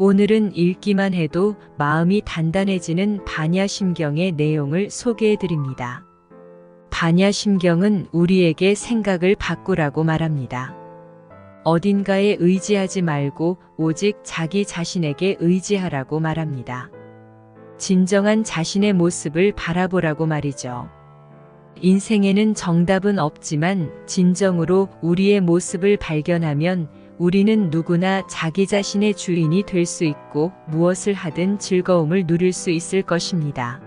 오늘은 읽기만 해도 마음이 단단해지는 반야심경의 내용을 소개해 드립니다. 반야심경은 우리에게 생각을 바꾸라고 말합니다. 어딘가에 의지하지 말고 오직 자기 자신에게 의지하라고 말합니다. 진정한 자신의 모습을 바라보라고 말이죠. 인생에는 정답은 없지만 진정으로 우리의 모습을 발견하면 우리는 누구나 자기 자신의 주인이 될 수 있고 무엇을 하든 즐거움을 누릴 수 있을 것입니다.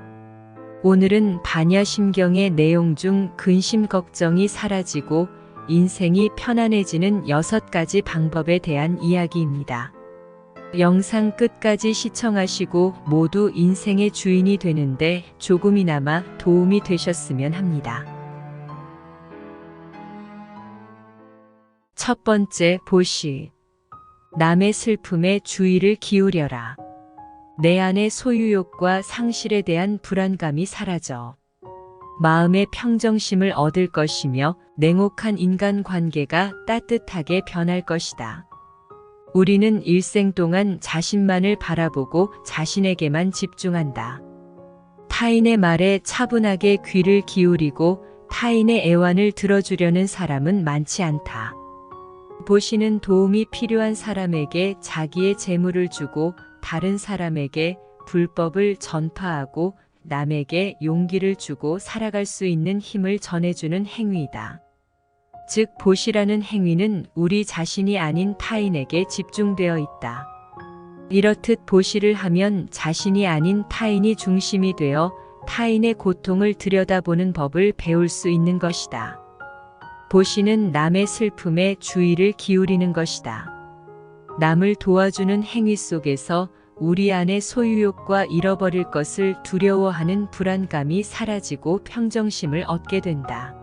오늘은 반야심경의 내용 중 근심 걱정이 사라지고 인생이 편안해지는 6가지 방법에 대한 이야기입니다. 영상 끝까지 시청하시고 모두 인생의 주인이 되는데 조금이나마 도움이 되셨으면 합니다. 첫 번째 보시. 남의 슬픔에 주의를 기울여라. 내 안의 소유욕과 상실에 대한 불안감이 사라져 마음의 평정심을 얻을 것이며 냉혹한 인간관계가 따뜻하게 변할 것이다. 우리는 일생 동안 자신만을 바라보고 자신에게만 집중한다. 타인의 말에 차분하게 귀를 기울이고 타인의 애환을 들어주려는 사람은 많지 않다. 보시는 도움이 필요한 사람에게 자기의 재물을 주고 다른 사람에게 불법을 전파하고 남에게 용기를 주고 살아갈 수 있는 힘을 전해주는 행위이다. 즉 보시라는 행위는 우리 자신이 아닌 타인에게 집중되어 있다. 이렇듯 보시를 하면 자신이 아닌 타인이 중심이 되어 타인의 고통을 들여다보는 법을 배울 수 있는 것이다. 보시는 남의 슬픔에 주의를 기울이는 것이다. 남을 도와주는 행위 속에서 우리 안의 소유욕과 잃어버릴 것을 두려워하는 불안감이 사라지고 평정심을 얻게 된다.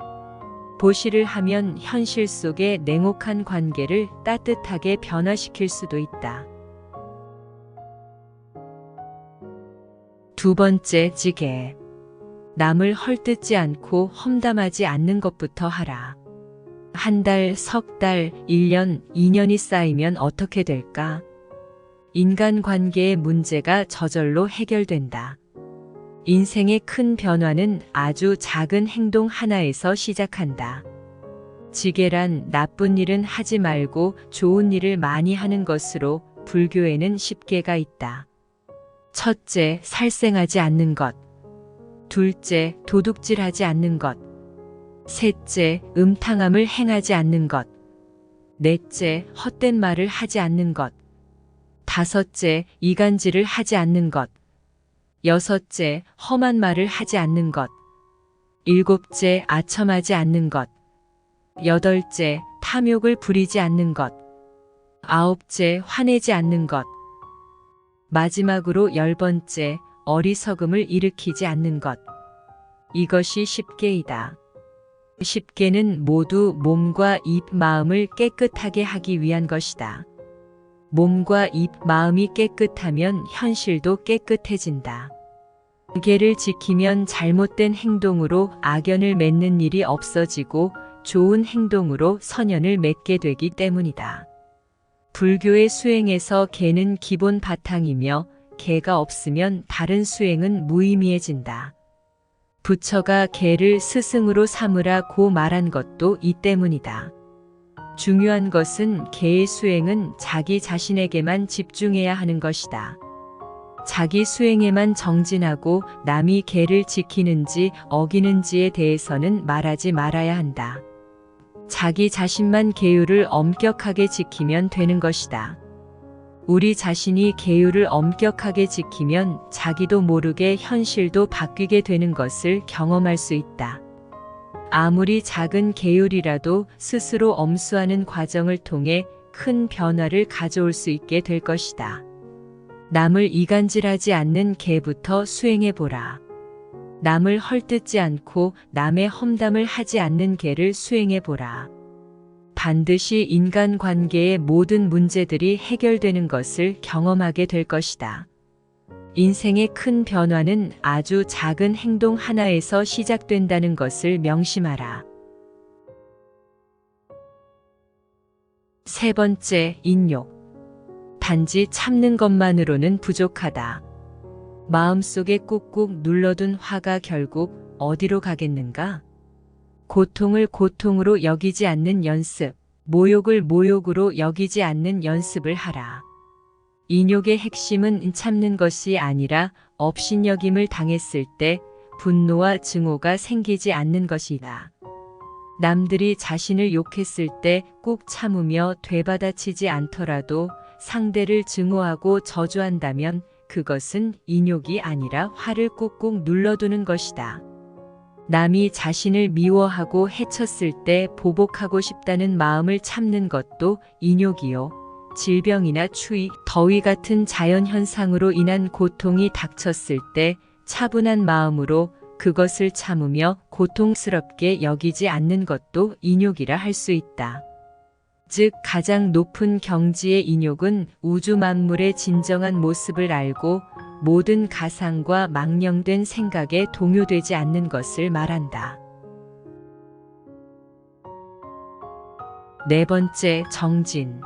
보시를 하면 현실 속의 냉혹한 관계를 따뜻하게 변화시킬 수도 있다. 두 번째 지게. 남을 헐뜯지 않고 험담하지 않는 것부터 하라. 한 달, 석 달, 1년, 2년이 쌓이면 어떻게 될까? 인간관계의 문제가 저절로 해결된다. 인생의 큰 변화는 아주 작은 행동 하나에서 시작한다. 지게란 나쁜 일은 하지 말고 좋은 일을 많이 하는 것으로 불교에는 10개가 있다. 첫째, 살생하지 않는 것. 둘째, 도둑질하지 않는 것. 셋째, 음탕함을 행하지 않는 것. 넷째, 헛된 말을 하지 않는 것. 다섯째, 이간질을 하지 않는 것. 여섯째, 험한 말을 하지 않는 것. 일곱째, 아첨하지 않는 것. 여덟째, 탐욕을 부리지 않는 것. 아홉째, 화내지 않는 것. 마지막으로 10번째, 어리석음을 일으키지 않는 것. 이것이 10개이다. 10개는 모두 몸과 입, 마음을 깨끗하게 하기 위한 것이다. 몸과 입, 마음이 깨끗하면 현실도 깨끗해진다. 개를 지키면 잘못된 행동으로 악연을 맺는 일이 없어지고 좋은 행동으로 선연을 맺게 되기 때문이다. 불교의 수행에서 개는 기본 바탕이며 개가 없으면 다른 수행은 무의미해진다. 부처가 개를 스승으로 삼으라고 말한 것도 이 때문이다. 중요한 것은 개의 수행은 자기 자신에게만 집중해야 하는 것이다. 자기 수행에만 정진하고 남이 개를 지키는지 어기는지에 대해서는 말하지 말아야 한다. 자기 자신만 계율을 엄격하게 지키면 되는 것이다. 우리 자신이 계율을 엄격하게 지키면 자기도 모르게 현실도 바뀌게 되는 것을 경험할 수 있다. 아무리 작은 계율이라도 스스로 엄수하는 과정을 통해 큰 변화를 가져올 수 있게 될 것이다. 남을 이간질하지 않는 개부터 수행해보라. 남을 헐뜯지 않고 남의 험담을 하지 않는 개를 수행해보라. 반드시 인간관계의 모든 문제들이 해결되는 것을 경험하게 될 것이다. 인생의 큰 변화는 아주 작은 행동 하나에서 시작된다는 것을 명심하라. 세 번째, 인욕. 단지 참는 것만으로는 부족하다. 마음속에 꾹꾹 눌러둔 화가 결국 어디로 가겠는가? 고통을 고통으로 여기지 않는 연습, 모욕을 모욕으로 여기지 않는 연습을 하라. 인욕의 핵심은 참는 것이 아니라 업신여김을 당했을 때 분노와 증오가 생기지 않는 것이다. 남들이 자신을 욕했을 때 꾹 참으며 되받아치지 않더라도 상대를 증오하고 저주한다면 그것은 인욕이 아니라 화를 꾹꾹 눌러두는 것이다. 남이 자신을 미워하고 해쳤을 때 보복하고 싶다는 마음을 참는 것도 인욕이요. 질병이나 추위, 더위 같은 자연현상으로 인한 고통이 닥쳤을 때 차분한 마음으로 그것을 참으며 고통스럽게 여기지 않는 것도 인욕이라 할 수 있다. 즉 가장 높은 경지의 인욕은 우주 만물의 진정한 모습을 알고 모든 가상과 망령된 생각에 동요되지 않는 것을 말한다. 네 번째, 정진.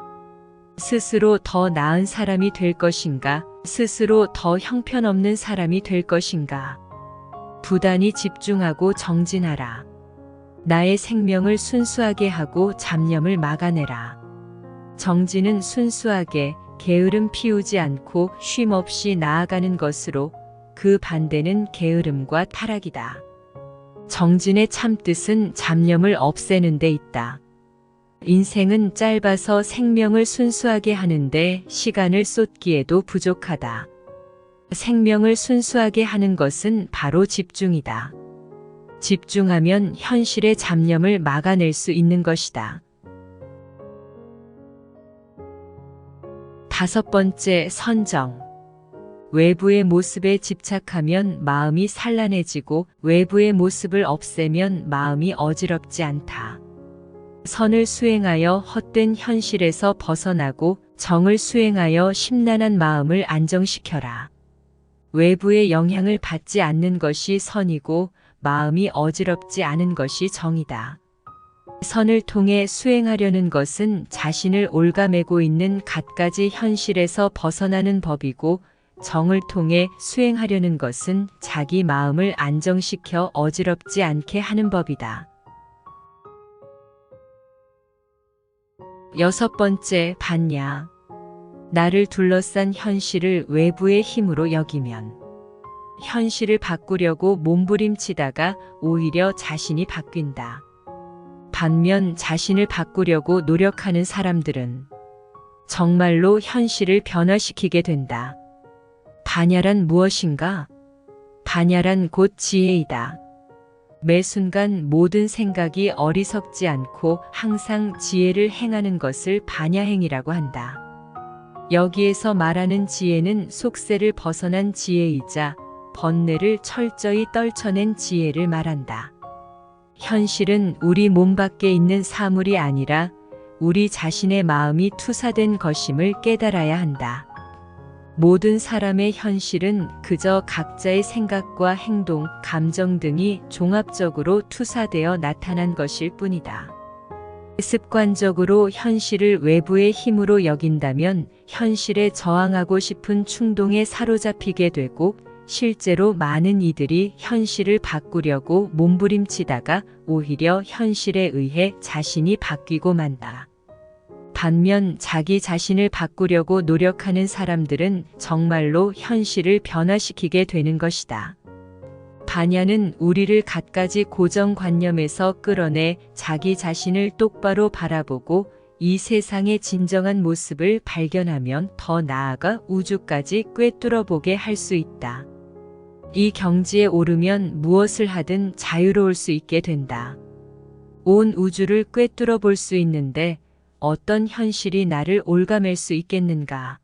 스스로 더 나은 사람이 될 것인가? 스스로 더 형편없는 사람이 될 것인가? 부단히 집중하고 정진하라. 나의 생명을 순수하게 하고 잡념을 막아내라. 정진은 순수하게 게으름 피우지 않고 쉼없이 나아가는 것으로, 그 반대는 게으름과 타락이다. 정진의 참뜻은 잡념을 없애는 데 있다. 인생은 짧아서 생명을 순수하게 하는데 시간을 쏟기에도 부족하다. 생명을 순수하게 하는 것은 바로 집중이다. 집중하면 현실의 잡념을 막아낼 수 있는 것이다. 다섯 번째, 선정. 외부의 모습에 집착하면 마음이 산란해지고 외부의 모습을 없애면 마음이 어지럽지 않다. 선을 수행하여 헛된 현실에서 벗어나고 정을 수행하여 심란한 마음을 안정시켜라. 외부의 영향을 받지 않는 것이 선이고 마음이 어지럽지 않은 것이 정이다. 선을 통해 수행하려는 것은 자신을 옭아매고 있는 갖가지 현실에서 벗어나는 법이고, 정을 통해 수행하려는 것은 자기 마음을 안정시켜 어지럽지 않게 하는 법이다. 여섯 번째, 반야. 나를 둘러싼 현실을 외부의 힘으로 여기면 현실을 바꾸려고 몸부림치다가 오히려 자신이 바뀐다. 반면 자신을 바꾸려고 노력하는 사람들은 정말로 현실을 변화시키게 된다. 반야란 무엇인가? 반야란 곧 지혜이다. 매 순간 모든 생각이 어리석지 않고 항상 지혜를 행하는 것을 반야행이라고 한다. 여기에서 말하는 지혜는 속세를 벗어난 지혜이자 번뇌를 철저히 떨쳐낸 지혜를 말한다. 현실은 우리 몸 밖에 있는 사물이 아니라 우리 자신의 마음이 투사된 것임을 깨달아야 한다. 모든 사람의 현실은 그저 각자의 생각과 행동, 감정 등이 종합적으로 투사되어 나타난 것일 뿐이다. 습관적으로 현실을 외부의 힘으로 여긴다면 현실에 저항하고 싶은 충동에 사로잡히게 되고, 실제로 많은 이들이 현실을 바꾸려고 몸부림치다가 오히려 현실에 의해 자신이 바뀌고 만다. 반면 자기 자신을 바꾸려고 노력하는 사람들은 정말로 현실을 변화시키게 되는 것이다. 반야는 우리를 갖가지 고정관념에서 끌어내 자기 자신을 똑바로 바라보고 이 세상의 진정한 모습을 발견하면 더 나아가 우주까지 꿰뚫어 보게 할 수 있다. 이 경지에 오르면 무엇을 하든 자유로울 수 있게 된다. 온 우주를 꿰뚫어 볼 수 있는데 어떤 현실이 나를 옭아맬 수 있겠는가?